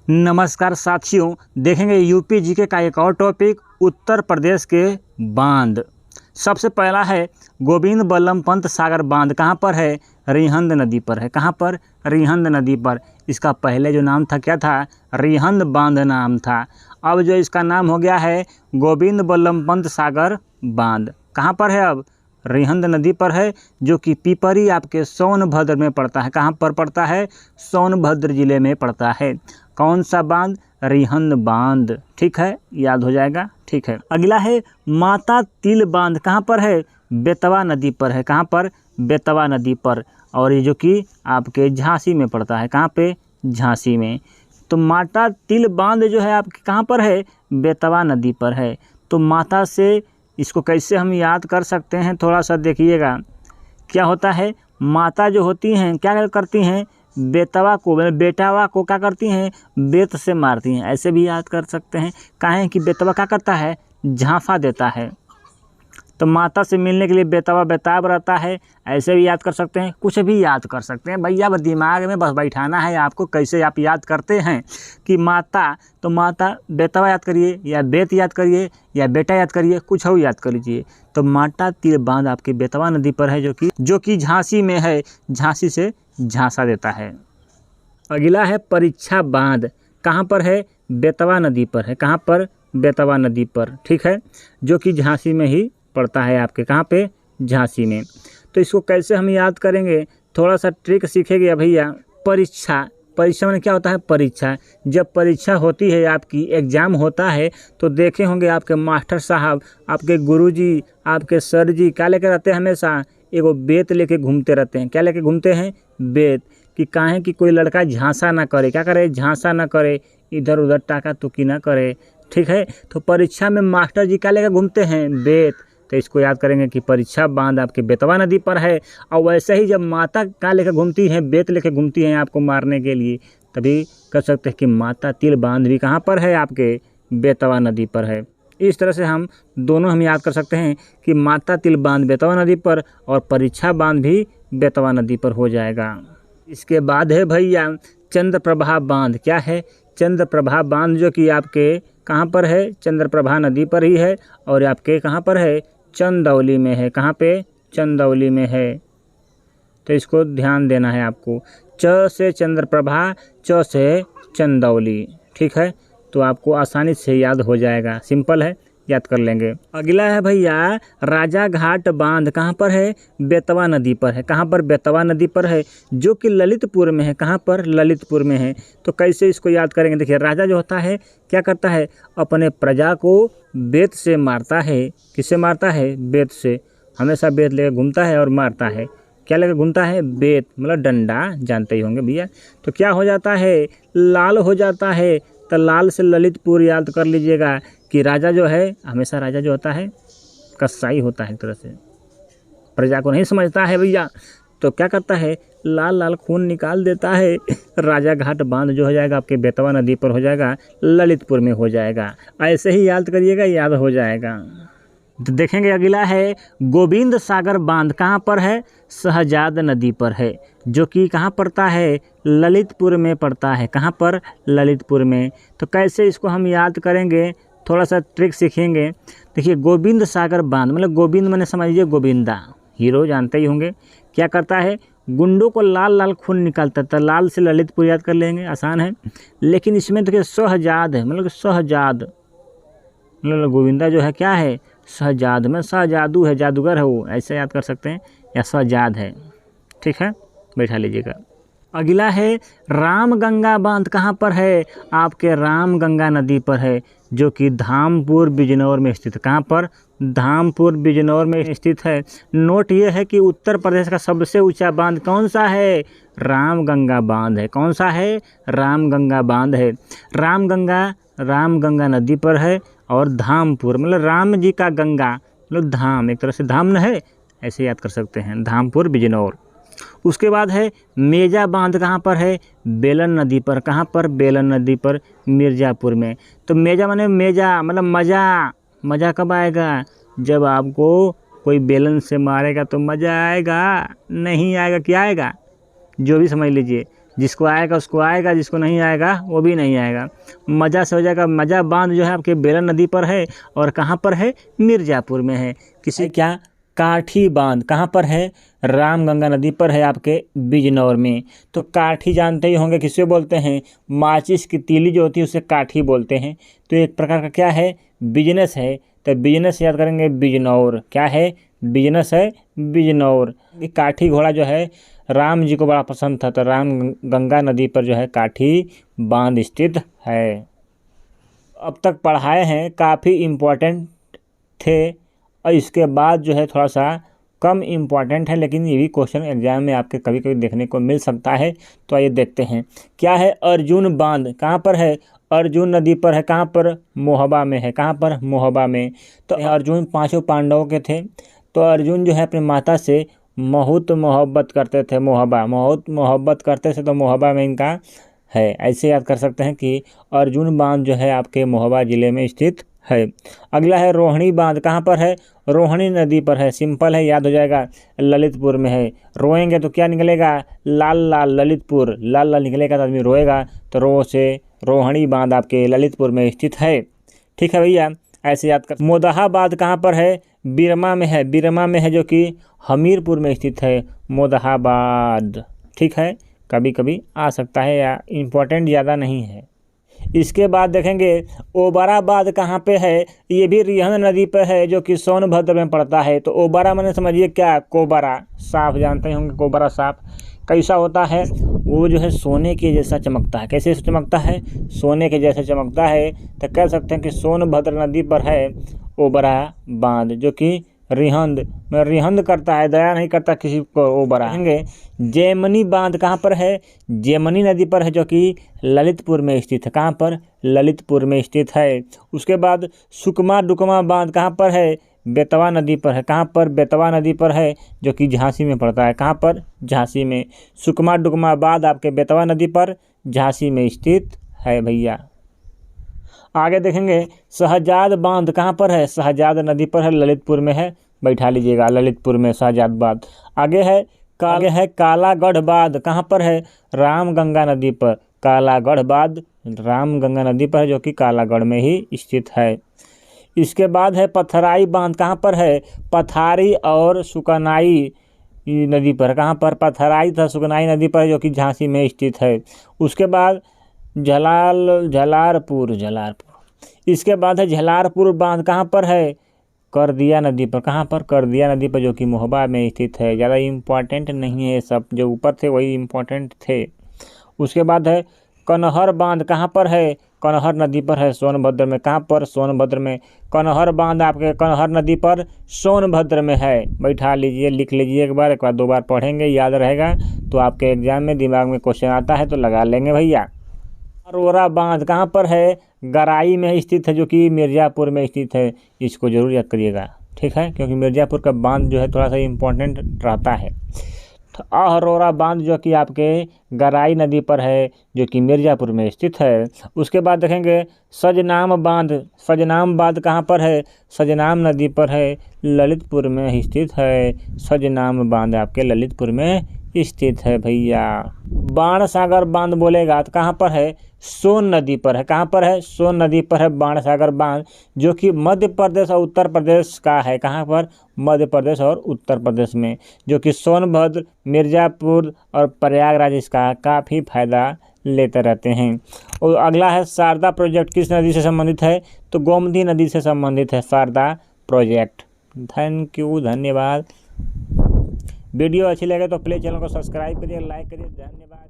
नमस्कार साथियों, देखेंगे यूपी जीके का एक और टॉपिक उत्तर प्रदेश के बांध। सबसे पहला है गोविंद बल्लभ पंत सागर बांध। कहाँ पर है? रिहंद नदी पर है। कहाँ पर? रिहंद नदी पर। इसका पहले जो नाम था क्या था? रिहंद बांध नाम था। अब जो इसका नाम हो गया है गोविंद बल्लभ पंत सागर बांध। कहाँ पर है अब? रिहंद नदी पर है, जो कि पिपरी आपके सोनभद्र में पड़ता है। कहाँ पर पड़ता है? सोनभद्र जिले में पड़ता है। कौन सा बांध? रिहंद बांध। ठीक है, याद हो जाएगा। ठीक है, अगला है माता तिल बांध। कहाँ पर है? बेतवा नदी पर है। कहाँ पर? बेतवा नदी पर। और ये जो कि आपके झांसी में पड़ता है। कहाँ पे? झांसी में। तो माता तिल बांध जो है आपके कहाँ पर है? बेतवा नदी पर है। तो माता से इसको कैसे हम याद कर सकते हैं, थोड़ा सा देखिएगा। क्या होता है, माता जो होती हैं क्या करती हैं? बेतवा को, बेटावा को क्या करती हैं? बेत से मारती हैं। ऐसे भी याद कर सकते हैं। काहे कि बेतवा क्या करता है? झांसा देता है। तो माता से मिलने के लिए बेतवा बेताब रहता है। ऐसे भी याद कर सकते हैं, कुछ भी याद कर सकते हैं भैया। बस दिमाग में बस बैठाना है आपको, कैसे आप याद करते हैं कि माता, तो माता बेतवा याद करिए, या बेत याद करिए, या बेटा याद करिए, कुछ और याद कर लीजिए। तो माता तिल बांध आपकी बेतवा नदी पर है, जो कि झांसी में है। झांसी से झांसा देता है। अगला है परीक्षा बांध। कहाँ पर है? बेतवा नदी पर है। कहाँ पर? बेतवा नदी पर। ठीक है, जो कि झांसी में ही पड़ता है आपके। कहाँ पे? झांसी में। तो इसको कैसे हम याद करेंगे, थोड़ा सा ट्रिक सीखेंगे भैया। परीक्षा, परीक्षा में क्या होता है? परीक्षा। जब परीक्षा होती है आपकी, एग्ज़ाम होता है, तो देखे होंगे आपके मास्टर साहब, आपके गुरुजी, आपके सर जी क्या लेकर रहते हैं? हमेशा एगो बेत लेके घूमते रहते हैं। क्या लेके घूमते हैं? बेत। कि काहे कि कोई लड़का झांसा ना करे। क्या करे? झांसा ना करे, इधर उधर टाका तुकी ना करे। ठीक है, तो परीक्षा में मास्टर जी क्या लेकर घूमते हैं? बेत। तो इसको याद करेंगे कि परीक्षा बांध आपके बेतवा नदी पर है। और वैसे ही जब माता क्या लेकर घूमती हैं? बेत लेकर घूमती हैं आपको मारने के लिए, तभी कर सकते हैं कि माता तिल बांध भी कहाँ पर है? आपके बेतवा नदी पर है। इस तरह से हम दोनों याद कर सकते हैं कि माता तिल बांध बेतवा नदी पर और परीक्षा बांध भी बेतवा नदी पर हो जाएगा। इसके बाद है भैया चंद्रप्रभा बांध। क्या है? चंद्रप्रभा बांध, जो कि आपके कहाँ पर है? चंद्रप्रभा नदी पर ही है। और आपके कहाँ पर है? चंदौली में है। कहाँ पे? चंदौली में है। तो इसको ध्यान देना है आपको। च से चंद्रप्रभा, च से चंदौली। ठीक है, तो आपको आसानी से याद हो जाएगा। सिंपल है, याद कर लेंगे। अगला है भैया राजा घाट बांध। कहाँ पर है? बेतवा नदी पर है। कहाँ पर? बेतवा नदी पर है, जो कि ललितपुर में है। कहाँ पर? ललितपुर में है। तो कैसे इसको याद करेंगे? देखिए, राजा जो होता है क्या करता है? अपने प्रजा को बेत से मारता है। किससे मारता है? बेत से। हमेशा बेत लेकर घूमता है और मारता है। क्या लेकर घूमता है? बेत, मतलब डंडा, जानते ही होंगे भैया। तो क्या हो जाता है? लाल हो जाता है। तो लाल से ललितपुर याद कर लीजिएगा कि राजा जो है, हमेशा राजा जो होता है कसाई होता है, एक तरह से प्रजा को नहीं समझता है भैया। तो क्या करता है? लाल लाल खून निकाल देता है। राजा घाट बांध जो हो जाएगा आपके बेतवा नदी पर हो जाएगा, ललितपुर में हो जाएगा। ऐसे ही याद करिएगा, याद हो जाएगा। तो देखेंगे अगला है गोविंद सागर बांध। कहाँ पर है? शहजाद नदी पर है, जो कि कहाँ पड़ता है? ललितपुर में पड़ता है। कहाँ पर? ललितपुर में। तो कैसे इसको हम याद करेंगे, थोड़ा सा ट्रिक सीखेंगे। देखिए, गोविंद सागर बांध मतलब गोविंद मैंने समझिए गोविंदा, हीरो जानते ही होंगे। क्या करता है? गुंडों को लाल लाल खून निकालता था। लाल से ललितपुर याद कर लेंगे, आसान है। लेकिन इसमें देखिए शहजाद है, मतलब शहजाद, मतलब गोविंदा जो है क्या है? शहजाद में शहजादू है, जादूगर है वो, ऐसे याद कर सकते हैं, या शहजाद है। ठीक है, बैठा लीजिएगा। अगला है रामगंगा बांध। कहाँ पर है? आपके रामगंगा नदी पर है, जो कि धामपुर बिजनौर में स्थित है। कहाँ पर? धामपुर बिजनौर में स्थित है। नोट ये है कि उत्तर प्रदेश का सबसे ऊंचा बांध कौन सा है? रामगंगा बांध है। कौन सा है? रामगंगा बांध है। रामगंगा नदी पर है। और धामपुर मतलब राम जी का गंगा, मतलब धाम, एक तरह से धाम न है, ऐसे याद कर सकते हैं, धामपुर बिजनौर। उसके बाद है मेजा बांध। कहाँ पर है? बेलन नदी पर। कहाँ पर? बेलन नदी पर, मिर्ज़ापुर में। तो मेजा माने मेजा मतलब मज़ा। मज़ा कब आएगा? जब आपको कोई बेलन से मारेगा तो मज़ा आएगा। नहीं आएगा, क्या आएगा? जो भी समझ लीजिए। जिसको आएगा उसको आएगा, जिसको नहीं आएगा वो भी नहीं आएगा। मज़ा से हो जाएगा। मज़ा बांध जो है आपके बेलन नदी पर है और कहाँ पर है, मिर्ज़ापुर में है। किसी क्या, काठी बांध कहाँ पर है, रामगंगा नदी पर है आपके बिजनौर में। तो काठी जानते ही होंगे किससे बोलते हैं, माचिस की तीली जो होती है उसे काठी बोलते हैं। तो एक प्रकार का क्या है, बिजनेस है। तो बिजनेस याद करेंगे, बिजनौर क्या है, बिजनेस है बिजनौर। काठी घोड़ा जो है राम जी को बड़ा पसंद था, तो रामगंगा नदी पर जो है काठी बांध स्थित है। अब तक पढ़ाए हैं काफ़ी इम्पोर्टेंट थे और इसके बाद जो है थोड़ा सा कम इम्पॉर्टेंट है, लेकिन ये भी क्वेश्चन एग्जाम में आपके कभी कभी देखने को मिल सकता है। तो आइए देखते हैं क्या है। अर्जुन बांध कहाँ पर है, अर्जुन नदी पर है। कहाँ पर, मोहबा में है। कहाँ पर, मोहबा में। तो अर्जुन 5 पांडवों के थे। तो अर्जुन जो है अपनी माता से बहुत मोहब्बत करते थे, बहुत मोहब्बत करते थे, तो मोहबा में इनका है। ऐसे याद कर सकते हैं कि अर्जुन बांध जो है आपके मोहबा ज़िले में स्थित है। अगला है रोहिणी बांध। कहाँ पर है, रोहिणी नदी पर है। सिंपल है, याद हो जाएगा, ललितपुर में है। रोएंगे तो क्या निकलेगा, लाल लाल ललितपुर, लाल लाल निकलेगा तो आदमी रोएगा। तो रो से रोहिणी बांध आपके ललितपुर में स्थित है। ठीक है भैया, ऐसे याद कर। मोदहाबाद कहाँ पर है, बिरमा में है। बिरमा में है जो कि हमीरपुर में स्थित है, मोदहाबाद। ठीक है, कभी कभी आ सकता है या इम्पोर्टेंट ज़्यादा नहीं है। इसके बाद देखेंगे ओबराबाद कहाँ पे है, ये भी रिहंद नदी पे है जो कि सोनभद्र में पड़ता है। तो ओबरा मैंने समझिए क्या, कोबरा सांप, जानते होंगे कोबरा सांप कैसा होता है, वो जो है सोने के जैसा चमकता है। कैसे चमकता है, सोने के जैसे चमकता है। तो कह सकते हैं कि सोनभद्र नदी पर है ओबरा बांध, जो कि रिहंद करता है, दया नहीं करता किसी को। ओबरा कहेंगे। जेमनी बांध कहाँ पर है, जेमनी नदी पर है जो कि ललितपुर में स्थित है। कहाँ पर, ललितपुर में स्थित है। उसके बाद सुकमा डुकमा बांध कहाँ पर है, बेतवा नदी पर है। कहाँ पर, बेतवा नदी पर है जो कि झांसी में पड़ता है। कहाँ पर, झांसी में। सुकमा डुकमा बांध आपके बेतवा नदी पर झांसी में स्थित है भैया। आगे देखेंगे शहजाद बांध कहाँ पर है, शहजाद नदी पर है, ललितपुर में है। बैठा लीजिएगा, ललितपुर में शहजाद बांध। आगे है कालागढ़ बांध। कहाँ पर है, रामगंगा नदी पर। कालागढ़ बांध रामगंगा नदी पर है जो कि कालागढ़ में ही स्थित है। इसके बाद है पथराई बांध। कहाँ पर है, पथारी और सुकनाई नदी पर। कहाँ पर, पथराई तथा सुकनाई नदी पर जो कि झांसी में स्थित है। उसके बाद झलारपुर। इसके बाद है झलारपुर बांध। कहाँ पर है, करदिया नदी पर। कहाँ पर, करदिया नदी पर जो कि मोहबा में स्थित है। ज़्यादा इम्पोर्टेंट नहीं है, सब जो ऊपर थे वही इम्पोर्टेंट थे। उसके बाद है कनहर बांध। कहाँ पर है, कनहर नदी पर है, सोनभद्र में। कहाँ पर, सोनभद्र में। कनहर बांध आपके कनहर नदी पर सोनभद्र में है। बैठा लीजिए, लिख लीजिए, एक बार 2 बार पढ़ेंगे, याद रहेगा तो आपके एग्जाम में दिमाग में क्वेश्चन आता है तो लगा लेंगे भैया। अरोरा बांध कहाँ पर है, गराई में स्थित है जो कि मिर्ज़ापुर में स्थित है। इसको जरूर याद करिएगा, ठीक है, क्योंकि मिर्ज़ापुर का बांध जो है थोड़ा सा इम्पोर्टेंट रहता है। तो अरोरा बांध जो कि आपके गराई नदी पर है जो कि मिर्ज़ापुर में स्थित है। उसके बाद देखेंगे सजनाम बांध कहाँ पर है, सजनाम नदी पर है, ललितपुर में स्थित है। सजनाम बांध आपके ललितपुर में स्थित है भैया। बाणसागर बांध बोलेगा तो कहाँ पर है, सोन नदी पर है। कहाँ पर है, सोन नदी पर है बाणसागर बांध जो कि मध्य प्रदेश और उत्तर प्रदेश का है। कहाँ पर, मध्य प्रदेश और उत्तर प्रदेश में, जो कि सोनभद्र, मिर्ज़ापुर और प्रयागराज इसका काफ़ी फ़ायदा लेते रहते हैं। और अगला है शारदा प्रोजेक्ट, किस नदी से संबंधित है, तो गोमती नदी से संबंधित है शारदा प्रोजेक्ट। थैंक यू, धन्यवाद। वीडियो अच्छी लगे तो प्लीज़ चैनल को सब्सक्राइब करिए, लाइक करिए, धन्यवाद।